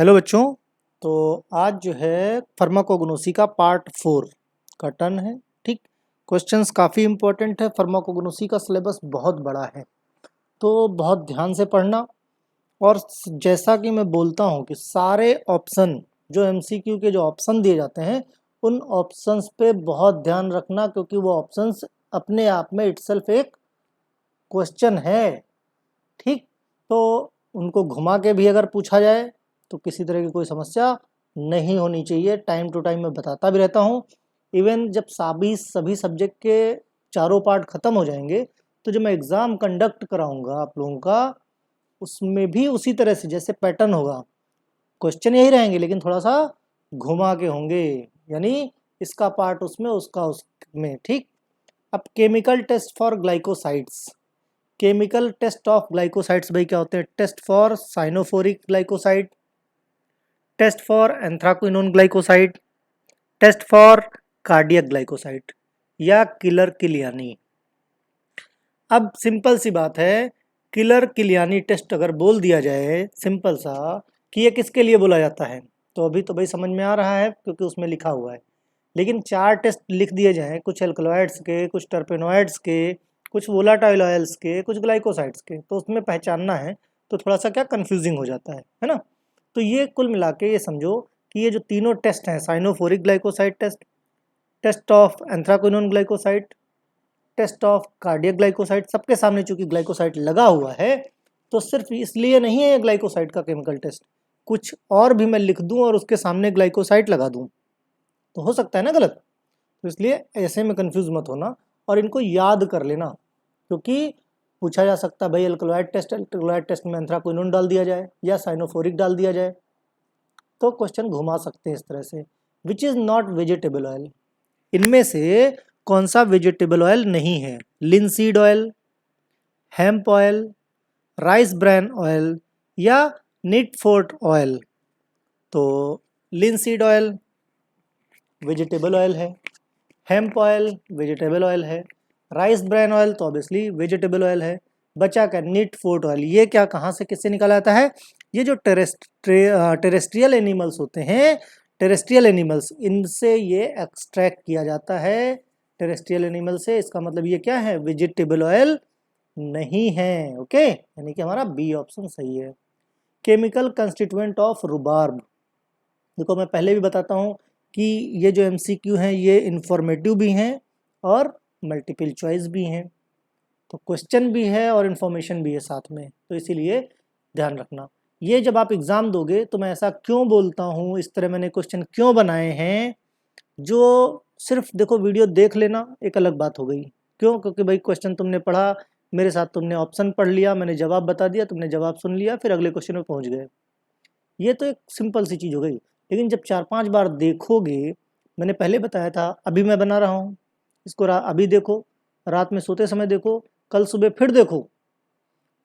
Hello बच्चों। तो आज जो है फार्माकोग्नोसी का पार्ट 4 का टर्न है। ठीक, क्वेश्चंस काफ़ी इंपॉर्टेंट है। फार्माकोग्नोसी का सिलेबस बहुत बड़ा है, तो बहुत ध्यान से पढ़ना। और जैसा कि मैं बोलता हूँ कि सारे ऑप्शन जो एमसीक्यू के जो ऑप्शन दिए जाते हैं उन ऑप्शंस पे बहुत ध्यान रखना, क्योंकि वो ऑप्शंस अपने आप में इटसेल्फ एक क्वेश्चन है। ठीक, तो उनको घुमा के भी अगर पूछा जाए तो किसी तरह की कोई समस्या नहीं होनी चाहिए। टाइम टू टाइम मैं बताता भी रहता हूँ। इवन जब सभी सब्जेक्ट के चारों पार्ट खत्म हो जाएंगे तो जब मैं एग्ज़ाम कंडक्ट कराऊंगा आप लोगों का, उसमें भी उसी तरह से जैसे पैटर्न होगा, क्वेश्चन यही रहेंगे लेकिन थोड़ा सा घुमा के होंगे, यानी इसका पार्ट उसमें उसका उसमें। ठीक, अब chemical test for glycosides. Chemical test of glycosides भाई क्या होते हैं? Test for cyanophoric glycoside, test for anthraquinone glycoside, test for cardiac glycoside या किलर किलियानी। अब सिंपल सी बात है, किलर किलियानी टेस्ट अगर बोल दिया जाए सिंपल सा कि ये किसके लिए बोला जाता है, तो अभी तो भाई समझ में आ रहा है क्योंकि उसमें लिखा हुआ है। लेकिन 4 टेस्ट लिख दिए जाएं, कुछ एल्कलॉइड्स के, कुछ टर्पेनोइड्स के, कुछ वोलाटाइल ऑयल्स के, कुछ ग्लाइकोसाइड्स के, तो उसमें पहचानना है तो थोड़ा सा क्या कंफ्यूजिंग हो जाता है ना। तो ये कुल मिला के ये समझो कि ये जो तीनों टेस्ट हैं, cyanophoric glycoside test, test of anthraquinone glycoside, test of cardiac glycoside, सबके सामने चूंकि ग्लाइकोसाइड लगा हुआ है तो सिर्फ इसलिए नहीं है ग्लाइकोसाइड का केमिकल टेस्ट, कुछ और भी मैं लिख दूं और उसके सामने ग्लाइकोसाइड लगा दूं तो हो सकता है ना गलत। तो इसलिए ऐसे में कंफ्यूज मत होना और इनको याद कर लेना, क्योंकि पूछा जा सकता है भाई एल्कलॉइड टेस्ट में एंथ्राक्विनोन डाल दिया जाए या साइनोफोरिक डाल दिया जाए, तो क्वेश्चन घुमा सकते हैं इस तरह से। Which is not vegetable oil, इनमें से कौन सा वेजिटेबल ऑयल नहीं है? Linseed oil, hemp oil, rice bran oil या नीटफोर्ट ऑयल। तो लिनसीड ऑयल वेजिटेबल ऑयल है, हेम्प ऑयल वेजिटेबल ऑयल है, राइस ब्रान ऑयल तो ऑब्वियसली वेजिटेबल ऑयल है। बचा क्या? नीटफोर्ट ऑयल। ये क्या कहाँ से किससे निकाला जाता है? ये जो टेरेस्ट्रियल एनिमल्स होते हैं, टेरेस्ट्रियल एनिमल्स, इनसे ये एक्सट्रैक्ट किया जाता है। टेरेस्ट्रियल एनिमल से, इसका मतलब ये क्या है? वेजिटेबल ऑयल नहीं है। ओके, यानी कि हमारा बी ऑप्शन सही है। Chemical constituent of rhubarb. देखो मैं पहले भी बताता हूँ कि ये जो एमसीक्यू हैं ये इंफॉर्मेटिव भी हैं और मल्टीपल चॉइस भी हैं, तो क्वेश्चन भी है और इन्फॉर्मेशन भी है साथ में, तो इसीलिए ध्यान रखना। ये जब आप एग्ज़ाम दोगे तो मैं ऐसा क्यों बोलता हूँ, इस तरह मैंने क्वेश्चन क्यों बनाए हैं, जो सिर्फ देखो वीडियो देख लेना एक अलग बात हो गई। क्यों? क्योंकि भाई क्वेश्चन तुमने पढ़ा, मेरे साथ तुमने ऑप्शन पढ़ लिया, मैंने जवाब बता दिया, तुमने जवाब सुन लिया, फिर अगले क्वेश्चन में पहुँच गए। ये तो एक सिंपल सी चीज़ हो गई। लेकिन जब 4-5 बार देखोगे, मैंने पहले बताया था, अभी मैं बना रहा हूँ इसको, अभी देखो, रात में सोते समय देखो, कल सुबह फिर देखो,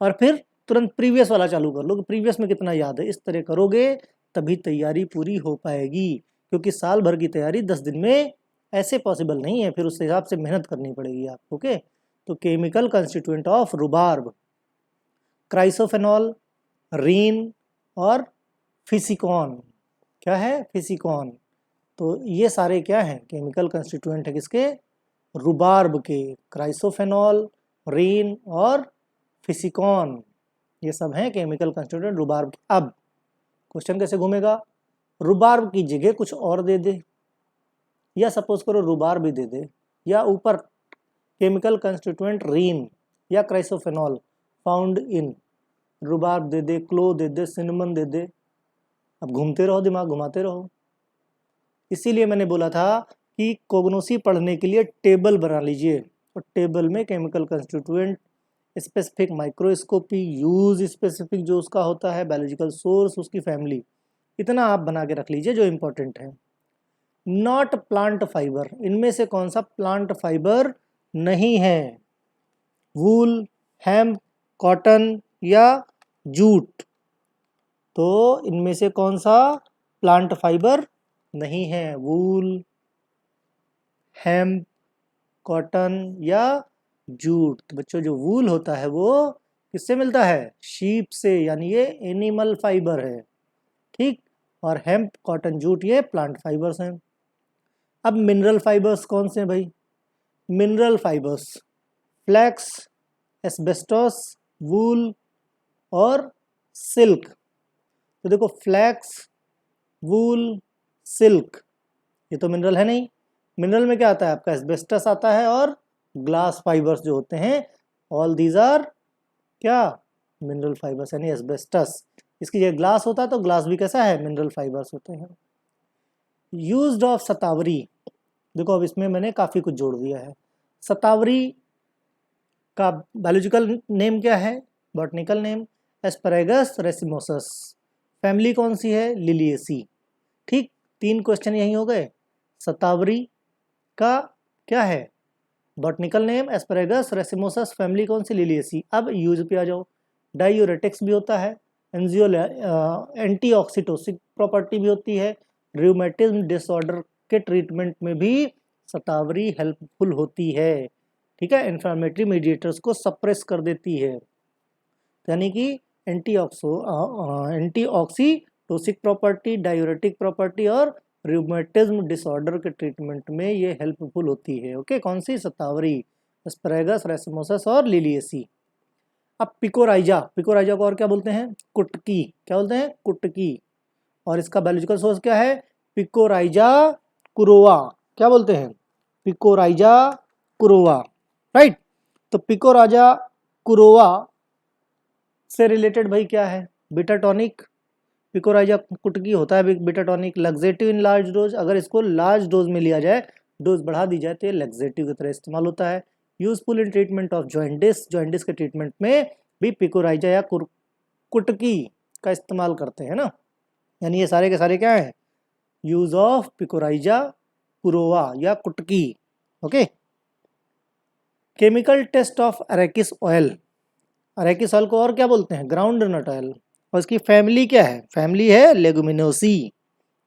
और फिर तुरंत प्रीवियस वाला चालू कर लो कि प्रीवियस में कितना याद है। इस तरह करोगे तभी तैयारी पूरी हो पाएगी, क्योंकि साल भर की तैयारी 10 दिन में ऐसे पॉसिबल नहीं है, फिर उस हिसाब से मेहनत करनी पड़ेगी आपको। ओके, तो chemical constituent of rhubarb, chrysophanol, rhein और फिसिकॉन। क्या है? फिसिकॉन। तो ये सारे क्या हैं? केमिकल कंस्टिट्यूएंट है किसके? रुबार्ब के। क्राइसोफेनॉल, रीन और फिसिकॉन, ये सब हैं केमिकल कंस्टिट्यूएंट रुबार्ब के। अब क्वेश्चन कैसे घूमेगा? रुबार्ब की जगह कुछ और दे दे, या सपोज करो रुबार्ब भी दे दे, या ऊपर केमिकल कंस्टिट्यूएंट रीन या क्राइसोफेनॉल फाउंड इन रुबार्ब दे दे, क्लो दे दे, सिनेमन दे दे। अब घूमते रहो, दिमाग घुमाते रहो। इसीलिए मैंने बोला था कि कोग्नोसी पढ़ने के लिए टेबल बना लीजिए, और टेबल में chemical constituent, specific microscopy, use specific जो उसका होता है, बायोलॉजिकल सोर्स, उसकी फैमिली, इतना आप बना के रख लीजिए जो इम्पोर्टेंट है। नॉट प्लांट फाइबर, इनमें से कौन सा प्लांट फाइबर नहीं है? वूल, हेम्प, कॉटन या जूट। तो इनमें से कौन सा प्लांट फाइबर नहीं है? वूल, हेम्प, कॉटन या जूट। तो बच्चों जो वूल होता है वो किससे मिलता है? शीप से, यानी ये एनिमल फाइबर है। ठीक, और हेम्प, कॉटन, जूट ये प्लांट फाइबर्स हैं। अब मिनरल फाइबर्स कौन से हैं भाई? मिनरल फाइबर्स फ्लैक्स, एस्बेस्टोस, वूल और सिल्क। तो देखो फ्लैक्स, वूल, सिल्क ये तो मिनरल है नहीं। मिनरल में क्या आता है आपका? एस्बेस्टस आता है और ग्लास फाइबर्स जो होते हैं, ऑल दीज आर क्या? मिनरल फाइबर्स यानी एस्बेस्टस। इसकी जगह ग्लास होता है तो ग्लास भी कैसा है? मिनरल फाइबर्स होते हैं। यूज्ड ऑफ शतावरी, देखो अब इसमें मैंने काफ़ी कुछ जोड़ दिया है। शतावरी का बायोलॉजिकल नेम क्या है? Botanical name asparagus racemosus. Family कौन सी है? लिलिएसी। ठीक, 3 क्वेश्चन यही हो गए। शतावरी का क्या है? Botanical name asparagus racemosus, family कौन सी? लिलिएसी। अब यूज पे आ जाओ। डायूरेटिक्स भी होता है, एंटीऑक्सीटोसिक प्रॉपर्टी भी होती है, रूमेटिज्म डिसऑर्डर के ट्रीटमेंट में भी शतावरी हेल्पफुल होती है। ठीक है, इन्फ्लेमेटरी मीडिएटर्स को सप्रेस कर देती है, यानी कि एंटीऑक्सीटोसिक प्रॉपर्टी, डायूरेटिक प्रॉपर्टी और रूमेटिज्म डिसऑर्डर के ट्रीटमेंट में ये हेल्पफुल होती है। ओके, कौन सी? शतावरी, एस्पैरागस रेसिमोसस और लिलिएसी। अब पिकोराइजा, पिकोराइजा को और क्या बोलते हैं? कुटकी। क्या बोलते हैं? कुटकी। और इसका बायोलॉजिकल सोर्स क्या है? पिकोराइजा कुरोवा। क्या बोलते हैं? पिकोराइजा कुरोवा, राइट। तो पिकोराइजा कुरोवा से रिलेटेड भाई क्या है? Beta tonic. पिकोराइजा कुटकी होता है beta tonic, laxative in large dose. अगर इसको लार्ज डोज में लिया जाए, डोज बढ़ा दी जाए तो ये लग्जेटिव की तरह इस्तेमाल होता है। Useful in treatment of jaundice, jaundice के ट्रीटमेंट में भी पिकोराइजा या कुटकी का इस्तेमाल करते हैं ना। यानी ये सारे के सारे क्या है? यूज ऑफ पिकोराइजा कुरोवा या कुटकी। Okay. Chemical test of arachis oil, arachis oil को और क्या बोलते हैं? Groundnut oil. और इसकी फैमिली क्या है? फैमिली है लेगुमिनोसी।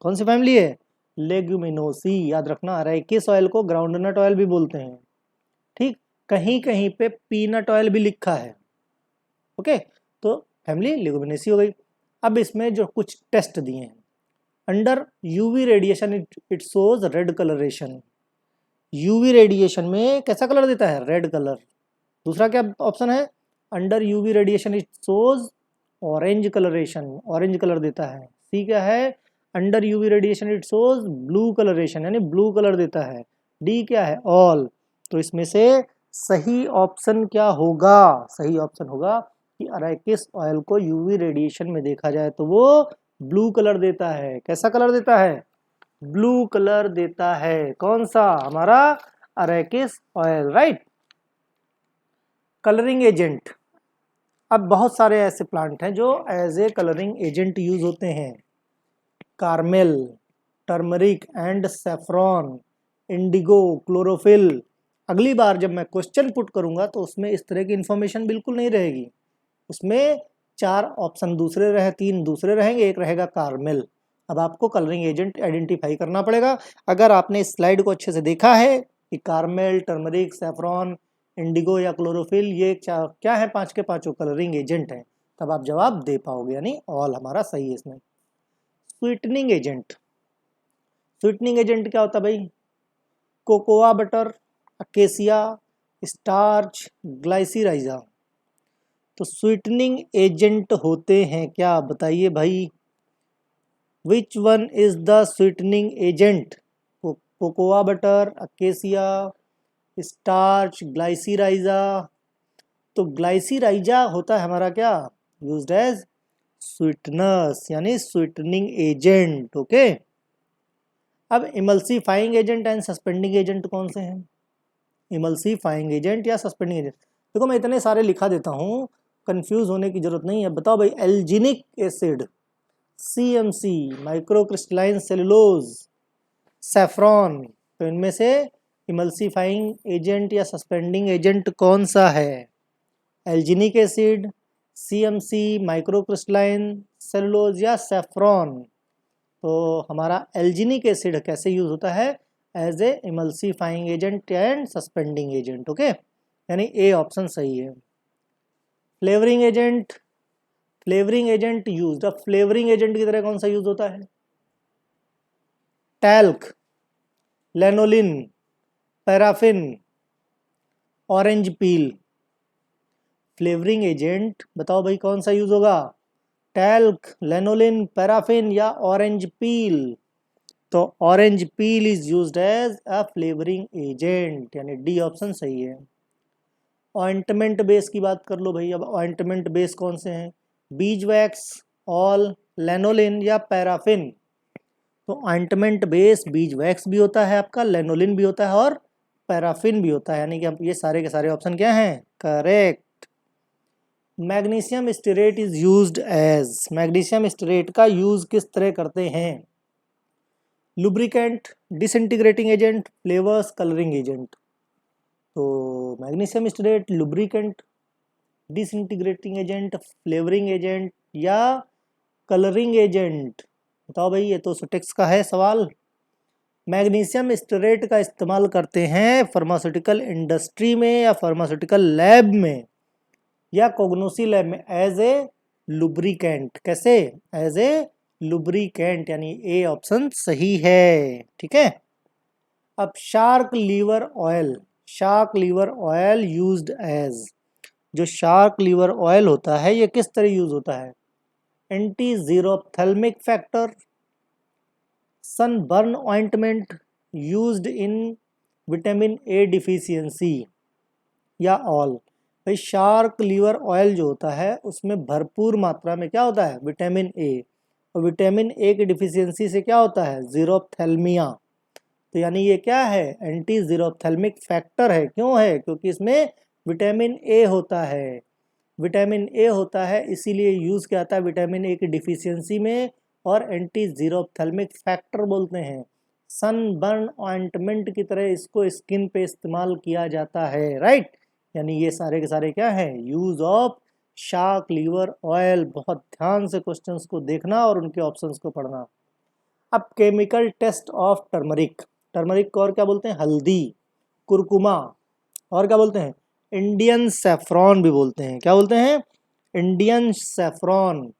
कौन सी फैमिली है? लेगुमिनोसी। याद रखना, अरेकिस ऑयल को ग्राउंड नट ऑयल भी बोलते हैं। ठीक, कहीं कहीं पे पीनट ऑयल भी लिखा है। ओके, तो फैमिली लेगुमिनेसी हो गई। अब इसमें जो कुछ टेस्ट दिए हैं, under UV radiation it shows red colouration. UV radiation में कैसा कलर देता है? Red colour. दूसरा क्या ऑप्शन है? Under UV radiation it shows orange colouration, orange colour देता है। सी क्या है? Under UV radiation it shows blue colouration, यानी ब्लू कलर देता है। डी क्या है? ऑल। तो इसमें से सही ऑप्शन क्या होगा? सही ऑप्शन होगा कि अरेकिस ऑयल को यूवी रेडिएशन में देखा जाए तो वो ब्लू कलर देता है। कैसा कलर देता है? ब्लू कलर देता है। कौन सा? हमारा arachis oil, right. Colouring agent, अब बहुत सारे ऐसे प्लांट हैं जो as a colouring agent use होते हैं। Caramel, turmeric and saffron, indigo, chlorophyll. अगली बार जब मैं क्वेश्चन पुट करूंगा तो उसमें इस तरह की इंफॉर्मेशन बिल्कुल नहीं रहेगी। उसमें 4 ऑप्शन दूसरे रहे, 3 दूसरे रहेंगे, एक रहेगा कार्मेल। अब आपको कलरिंग एजेंट आइडेंटिफाई करना पड़ेगा। अगर आपने इस स्लाइड को अच्छे से देखा है कि कार्मेल, टर्मरिक, सेफ्रॉन, इंडिगो या क्लोरोफिल ये क्या है? 5 के 5 कलरिंग एजेंट हैं, तब आप जवाब दे पाओगे, यानी ऑल हमारा सही है इसमें। स्वीटनिंग एजेंट, स्वीटनिंग एजेंट क्या होता है भाई? Cocoa butter, acacia, starch, Glycyrrhiza. तो स्वीटनिंग एजेंट होते हैं क्या? बताइए भाई, which one is the sweetening agent? Cocoa butter, acacia, starch, Glycyrrhiza. तो ग्लाइसिराइजा होता है हमारा क्या? यूज्ड एज स्वीटनर्स, यानी स्वीटनिंग एजेंट। ओके। अब emulsifying agent and suspending agent कौन से हैं? इमल्सीफाइंग एजेंट या सस्पेंडिंग एजेंट, देखो मैं इतने सारे लिखा देता हूँ, कंफ्यूज होने की जरूरत नहीं है। बताओ भाई, alginic acid, CMC, microcrystalline cellulose, saffron, तो इनमें से इमल्सीफाइंग एजेंट या सस्पेंडिंग एजेंट कौन सा है? Alginic acid, CMC, microcrystalline cellulose या सेफ्रॉन। तो हमारा एल्जिनिक एसिड कैसे यूज होता है? As a emulsifying agent and suspending agent. Okay, यानी ए ऑप्शन सही है। Flavouring agent, flavouring agent use, अब फ्लेवरिंग एजेंट की तरह कौन सा यूज होता है? Talc, lanolin, paraffin, orange peel. Flavouring agent बताओ भाई कौन सा यूज होगा, टैल्क, लेनोलिन, पैराफिन या ऑरेंज पील। तो orange peel is used as a flavouring agent, यानी डी ऑप्शन सही है। ऑइंटमेंट बेस की बात कर लो भाई। अब ऑइंटमेंट बेस कौन से हैं, बीज वैक्स, ऑल, लेनोलिन या पैराफिन। तो ऑइंटमेंट बेस बीज वैक्स भी होता है आपका, लेनोलिन भी होता है और पैराफिन भी होता है, यानी कि अब ये सारे के सारे ऑप्शन क्या हैं, correct. Magnesium stearate is used as, magnesium stearate का यूज किस तरह करते हैं, lubricant, disintegrating agent, flavours, colouring agent. तो magnesium stearate lubricant, disintegrating agent, flavouring agent या कलरिंग एजेंट। बताओ भाई, ये तो सुटेक्स का है सवाल। मैग्नीशियम स्टेरेट का इस्तेमाल करते हैं फार्मास्यूटिकल इंडस्ट्री में या फार्मास्यूटिकल लैब में या कोग्नोसी लैब में एज ए लुब्रिकेंट। कैसे, एज ए लुब्रिकेंट, यानी ए ऑप्शन सही है। ठीक है। अब shark liver oil, shark liver oil used as, जो शार्क लीवर ऑयल होता है ये किस तरह यूज होता है, anti xerophthalmic factor, sunburn ointment, used in vitamin A deficiency या ऑल। भाई शार्क लीवर ऑयल जो होता है उसमें भरपूर मात्रा में क्या होता है, विटामिन ए, और विटामिन ए की डिफिशियंसी से क्या होता है, जीरोप्थेल्मिया। तो यानी ये क्या है, एंटी जीरोप्थेल्मिक फैक्टर है। क्यों है, क्योंकि इसमें विटामिन ए होता है, विटामिन ए होता है, इसीलिए यूज किया जाता है विटामिन ए की डिफिशियंसी में, और एंटी जीरोप्थेल्मिक फैक्टर बोलते हैं। सनबर्न ऑइंटमेंट की तरह इसको स्किन पे इस्तेमाल किया जाता है, राइट। यानी ये सारे के सारे क्या है, use of shark liver oil. बहुत ध्यान से क्वेश्चंस को देखना और उनके ऑप्शंस को पढ़ना। अब chemical test of turmeric, turmeric को और क्या बोलते हैं, हल्दी, कुरकुमा, और क्या बोलते हैं, इंडियन सैफरॉन भी बोलते हैं। क्या बोलते हैं, इंडियन सैफरॉन।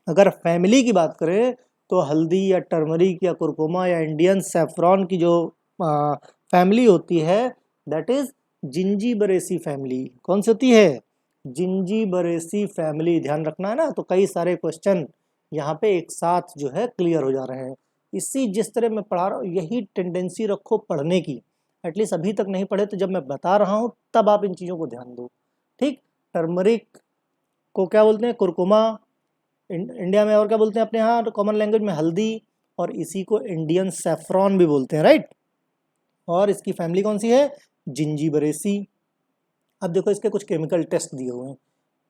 अगर फैमिली की बात करें तो हल्दी या टर्मरिक या कुरकुमा या इंडियन सैफरॉन की जो फैमिली होती है दैट इज जिंजीबरेसी फैमिली। कौन सी होती है, जिंजीबरेसी फैमिली। ध्यान रखना है ना, तो कई सारे क्वेश्चन यहाँ पे एक साथ जो है क्लियर हो जा रहे हैं। इसी जिस तरह मैं पढ़ा रहा हूँ यही टेंडेंसी रखो पढ़ने की, एटलीस्ट अभी तक नहीं पढ़े तो जब मैं बता रहा हूँ तब आप इन चीज़ों को ध्यान दो। ठीक, टर्मरिक को क्या बोलते हैं, कुरकुमा, इंडिया में और क्या बोलते हैं अपने यहाँ कॉमन लैंग्वेज में, हल्दी, और इसी को इंडियन सैफरॉन भी बोलते हैं, राइट। और इसकी फैमिली कौन सी है, जिंजीबरेसी। अब देखो इसके कुछ केमिकल टेस्ट दिए हुए हैं।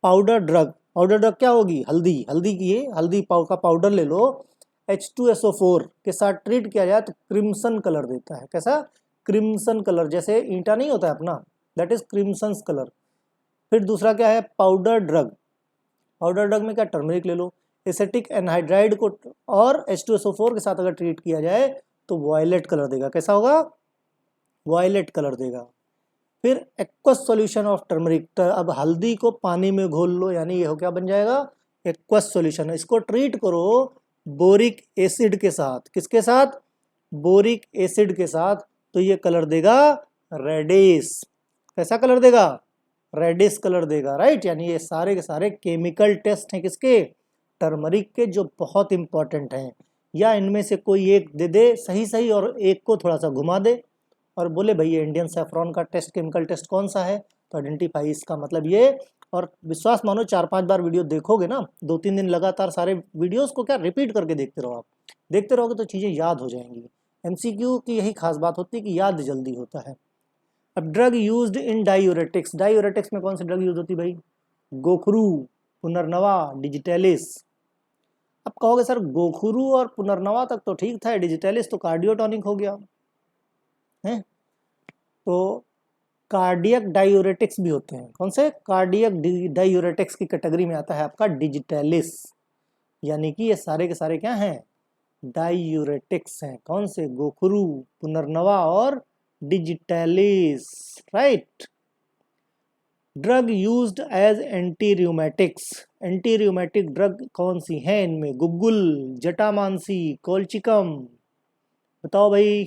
पाउडर ड्रग, पाउडर ड्रग क्या होगी, हल्दी, हल्दी की ये हल्दी का पाउडर ले लो, H2SO4 के साथ ट्रीट किया जाए तो क्रिम्सन कलर देता है। कैसा, क्रिम्सन कलर, जैसे ईंटा नहीं होता है अपना, दैट इज क्रिम्सन कलर। फिर दूसरा क्या है, पाउडर ड्रग, पाउडर ड्रग में क्या, टर्मरिक ले लो, एसेटिक एनहाइड्राइड को और H2SO4 के साथ अगर ट्रीट किया जाए तो वॉयलेट कलर देगा। कैसा होगा, वॉयलेट कलर देगा। फिर एक्वस सॉल्यूशन ऑफ टर्मरिक, अब हल्दी को पानी में घोल लो, यानी ये हो क्या बन जाएगा, एक्वस सॉल्यूशन। इसको ट्रीट करो बोरिक एसिड के साथ, किसके साथ, बोरिक एसिड के साथ, तो ये कलर देगा रेडिश। कैसा कलर देगा, रेडिश कलर देगा, राइट। यानी ये सारे के सारे केमिकल टेस्ट हैं किसके, टर्मरिक के, जो बहुत इंपॉर्टेंट हैं। या इनमें से कोई एक दे दे सही सही और एक को थोड़ा सा घुमा दे और बोले भाई ये इंडियन सैफरॉन का टेस्ट, केमिकल टेस्ट कौन सा है, तो आइडेंटिफाई इसका मतलब ये। और विश्वास मानो 4-5 बार वीडियो देखोगे ना, 2-3 दिन लगातार सारे वीडियोस को क्या रिपीट करके देखते रहो। आप देखते रहोगे तो चीज़ें याद हो जाएंगी। एमसीक्यू की यही खास बात होती है कि याद जल्दी होता है। अब drug used in diuretics, diuretics में कौन सी ड्रग यूज होती है भाई, गोखरू, पुनर्नवा, डिजिटेलिस। अब कहोगे सर गोखरू और पुनर्नवा तक तो ठीक था, डिजिटेलिस तो कार्डियोटॉनिक हो गया है। तो कार्डियक डायूरेटिक्स भी होते हैं, कौन से, कार्डियक डायूरेटिक्स की कैटेगरी में आता है आपका डिजिटेलिस। यानी कि ये सारे के सारे क्या हैं, डायूरेटिक्स हैं। कौन से, गोखरू, पुनर्नवा और digitalis, right. Drug used as anti rheumatics, anti rheumatic drug कौन सी हैं इनमें, गुग्गुल, जटामांसी, कोल्चिकम, बताओ भाई,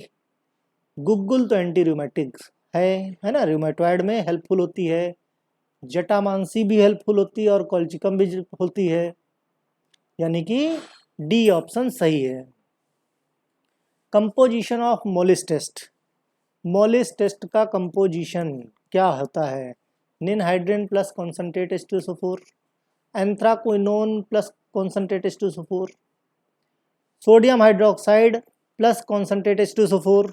गुग्गुल तो एंटी रूमेटिक्स है ना, रूमेटॉइड में हेल्पफुल होती है, जटामांसी भी हेल्पफुल होती है और कॉल्चिकम भी होती है, यानी कि डी ऑप्शन सही है। Composition of Molisch test, Molisch test का कंपोजिशन क्या होता है? Ninhydrin plus concentrate H2SO4, anthraquinone plus concentrate H2SO4, sodium hydroxide plus concentrate H2SO4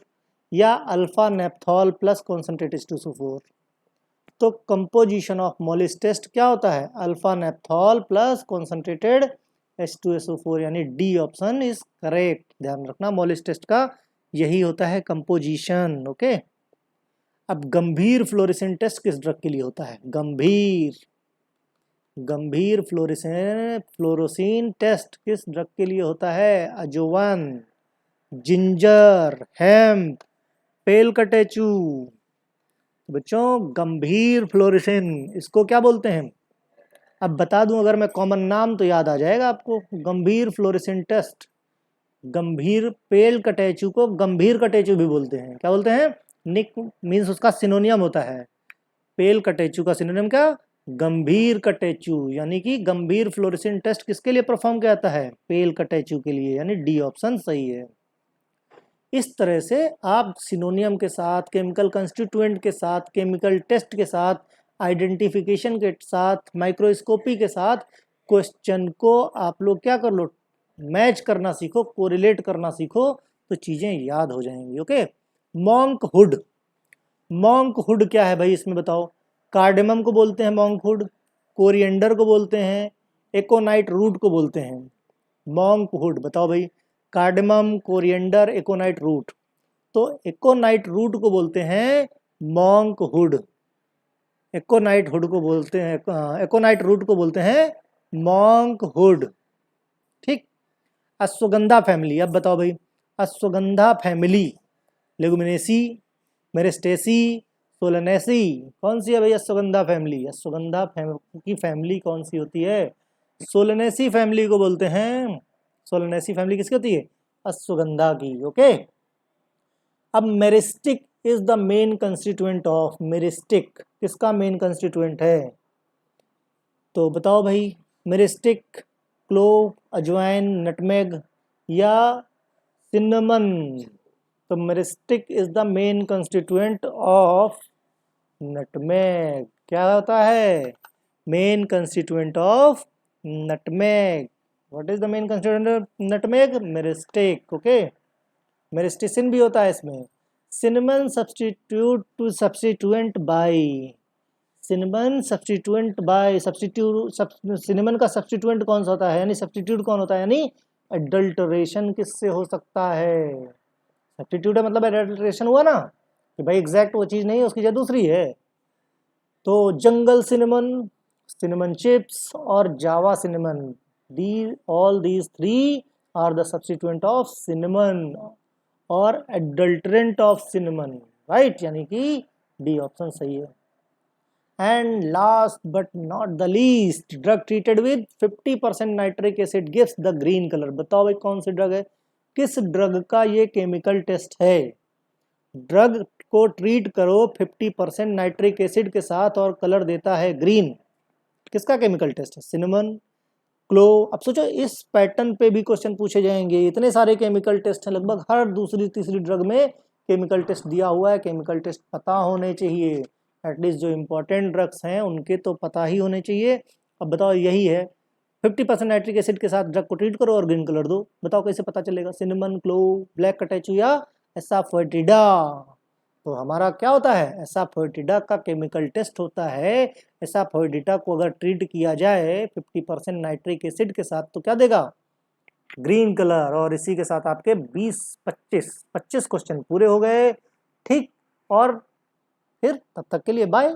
या अल्फा नेप्थॉल प्लस कॉन्सेंट्रेट H2SO4। तो कंपोजिशन ऑफ मोलिस टेस्ट क्या होता है? अल्फा नेप्थॉल प्लस कॉन्सेंट्रेटेड H2SO4, यानी डी ऑप्शन इज करेक्ट। ध्यान रखना, मोलिस टेस्ट का यही होता है कंपोजिशन। ओके, अब गंभीर फ्लोरेसेंट टेस्ट किस ड्रग के लिए होता है? गंभीर फ्लोरोसिन टेस्ट किस ड्रग के लिए होता है? अजोवन, जिंजर, हेम्प, पेल कटेचू। बच्चों, गंभीर फ्लोरेसिन इसको क्या बोलते हैं? अब बता दूं अगर मैं कॉमन नाम तो याद आ जाएगा आपको। गंभीर फ्लोरेसिन टेस्ट, गंभीर पेल कटेचू को गंभीर कटेचू भी बोलते हैं। क्या बोलते हैं? निक मीन्स उसका सिनोनियम होता है। पेल कटेचू का सिनोनियम क्या? गंभीर कटेचू, यानी कि गंभीर फ्लोरेसेंट टेस्ट किसके लिए परफॉर्म किया जाता है? पेल कटेचू के लिए, यानी डी ऑप्शन सही है। इस तरह से आप सिनोनियम के साथ, केमिकल कंस्टिट्यूएंट के साथ, केमिकल टेस्ट के साथ, आइडेंटिफिकेशन के साथ, माइक्रोस्कोपी के साथ क्वेश्चन को आप लोग क्या कर लो? मैच करना सीखो, कोरिलेट करना सीखो, तो चीजें याद हो जाएंगी। Okay, monk hood, monk hood क्या है भाई इसमें बताओ? कार्डेमम को बोलते हैं मॉन्क हुड, कोरिएंडर को बोलते हैं, एकोनाइट रूट को बोलते हैं। मॉन्क हुड बताओ भाई, कार्डेमम, कोरिएंडर, एकोनाइट रूट। तो एकोनाइट रूट को बोलते हैं मॉन्क हुड, एकोनाइट हुड को बोलते हैं, एकोनाइट रूट को बोलते हैं मॉन्क हुड। ठीक। अश्वगंधा फैमिली, अब बताओ भाई, अश्वगंधा फैमिली लेगुमिनेसी, मेरिस्टेसी, सोलेनेसी, कौन सी है भाई अश्वगंधा फैमिली? अश्वगंधा की फैमिली कौन सी होती है? सोलेनेसी फैमिली को बोलते हैं। सोलेनेसी फैमिली किसकी होती है? अश्वगंधा की। ओके, अब meristic is the main constituent of, meristic किसका मेन कंस्टिट्यूएंट है? तो बताओ भाई, मेरिस्टिक क्लोव, अजवाइन, नटमेग या सिन्नमन? तो myristic is the main constituent of nutmeg. क्या होता है? Main constituent of nutmeg. What is the main constituent of nutmeg? Myristic. Okay, myristicin भी होता है इसमें। Cinnamon substitute to substituent by, cinnamon substituent by, cinnamon का substituent कौन सा होता है, यानी सब्स्टिट्यूट कौन होता है? यानी अडल्टरेशन किससे हो सकता है? सब्स्टिट्यूट है मतलब एडल्ट्रेशन हुआ ना, कि भाई एग्जैक्ट वो चीज़ नहीं है, उसकी जगह दूसरी है। तो जंगल सिनेमन, सिनेमन चिप्स और Java cinnamon, the all these three are the substituent of cinnamon और एडल्टरेंट ऑफ सिनेमन, राइट, यानी कि डी ऑप्शन सही है। And last but not the least, drug treated with 50% nitric acid gives the green colour. बताओ भाई कौन सी drug है? किस ड्रग का ये केमिकल टेस्ट है? ड्रग को ट्रीट करो 50% नाइट्रिक एसिड के साथ और कलर देता है ग्रीन, किसका केमिकल टेस्ट है? सिनेमन, क्लो। अब सोचो इस पैटर्न पे भी क्वेश्चन पूछे जाएंगे। इतने सारे केमिकल टेस्ट हैं, लगभग हर दूसरी तीसरी ड्रग में केमिकल टेस्ट दिया हुआ है। केमिकल टेस्ट पता होने चाहिए, एटलीस्ट जो इंपॉर्टेंट ड्रग्स हैं उनके तो पता ही होने चाहिए। अब बताओ, यही है 50% नाइट्रिक एसिड के साथ ड्रग को ट्रीट करो और ग्रीन कलर दो। बताओ कैसे पता चलेगा? सिनेमन, क्लो, ब्लैक कटेचू या एसाफोएटिडा? तो हमारा क्या होता है? एसाफोएटिडा का केमिकल टेस्ट होता है। एसाफोएटिडा को अगर ट्रीट किया जाए 50% नाइट्रिक एसिड के साथ तो क्या देगा? Green colour. और इसी के साथ आपके 25 क्वेश्चन पूरे हो गए। ठीक, और फिर तब तक के लिए बाय।